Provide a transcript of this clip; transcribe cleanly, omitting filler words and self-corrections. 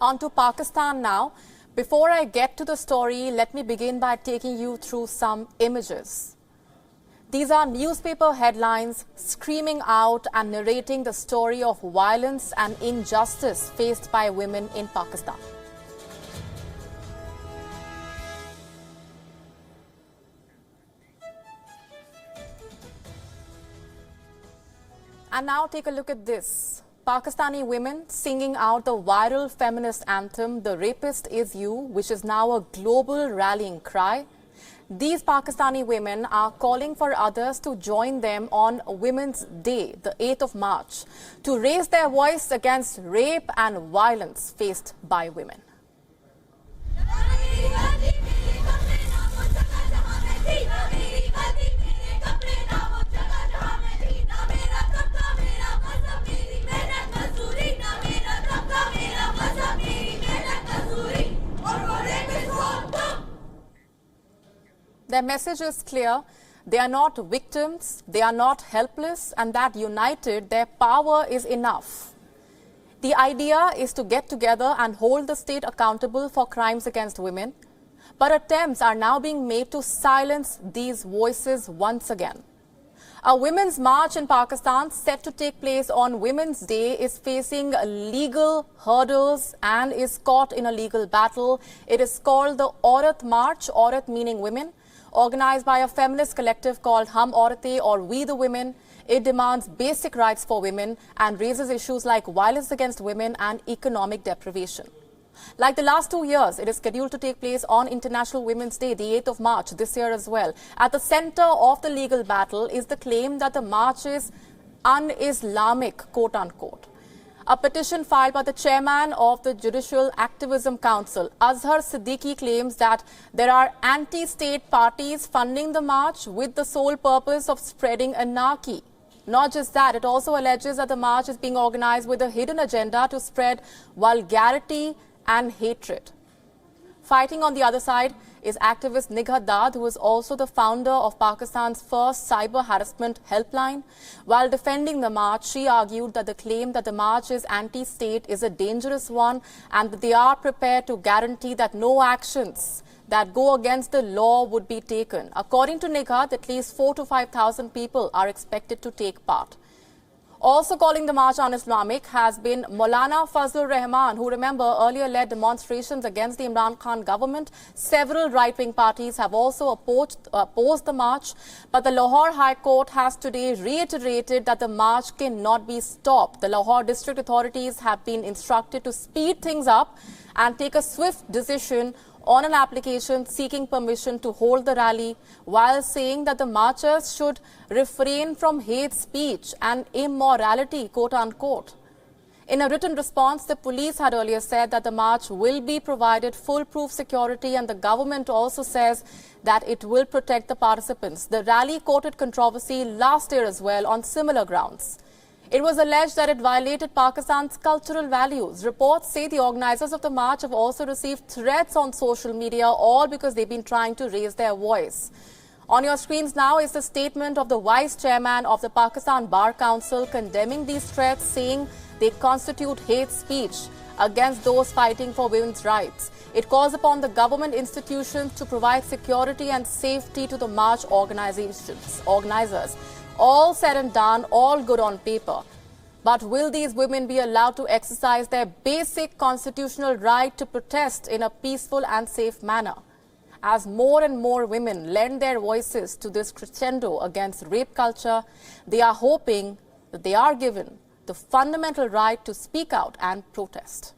On to Pakistan now. Before I get to the story, let me begin by taking you through some images. These are newspaper headlines screaming out and narrating the story of violence and injustice faced by women in Pakistan. And now take a look at this. Pakistani women singing out the viral feminist anthem, "The Rapist Is You," which is now a global rallying cry. These Pakistani women are calling for others to join them on Women's Day, the 8th of March, to raise their voice against rape and violence faced by women. Their message is clear. They are not victims, they are not helpless, and that united, their power is enough. The idea is to get together and hold the state accountable for crimes against women. But attempts are now being made to silence these voices once again. A women's march in Pakistan set to take place on Women's Day is facing legal hurdles and is caught in a legal battle. It is called the Aurat March, Aurat meaning women, organized by a feminist collective called Hum Auratein or We the Women. It demands basic rights for women and raises issues like violence against women and economic deprivation. Like the last 2 years, it is scheduled to take place on International Women's Day, the 8th of March, this year as well. At the center of the legal battle is the claim that the march is un-Islamic, quote-unquote. A petition filed by the chairman of the Judicial Activism Council, Azhar Siddiqui, claims that there are anti-state parties funding the march with the sole purpose of spreading anarchy. Not just that, it also alleges that the march is being organized with a hidden agenda to spread vulgarity and hatred. Fighting on the other side is activist Nighat Dad, who is also the founder of Pakistan's first cyber harassment helpline. While defending the march, she argued that the claim that the march is anti-state is a dangerous one and that they are prepared to guarantee that no actions that go against the law would be taken. According to Nighat, at least 4,000 to 5,000 people are expected to take part. Also calling the march un-Islamic has been Maulana Fazlur Rahman, who, remember, earlier led demonstrations against the Imran Khan government. Several right-wing parties have also opposed the march, but the Lahore High Court has today reiterated that the march cannot be stopped. The Lahore district authorities have been instructed to speed things up and take a swift decision on an application seeking permission to hold the rally, while saying that the marchers should refrain from hate speech and immorality, quote-unquote. In a written response, the police had earlier said that the march will be provided foolproof security, and the government also says that it will protect the participants. The rally courted controversy last year as well on similar grounds. It was alleged that it violated Pakistan's cultural values. Reports say the organizers of the march have also received threats on social media, all because they've been trying to raise their voice. On your screens now is the statement of the vice chairman of the Pakistan Bar Council condemning these threats, saying they constitute hate speech against those fighting for women's rights. It calls upon the government institutions to provide security and safety to the march organizers. All said and done, all good on paper. But will these women be allowed to exercise their basic constitutional right to protest in a peaceful and safe manner? As more and more women lend their voices to this crescendo against rape culture, they are hoping that they are given the fundamental right to speak out and protest.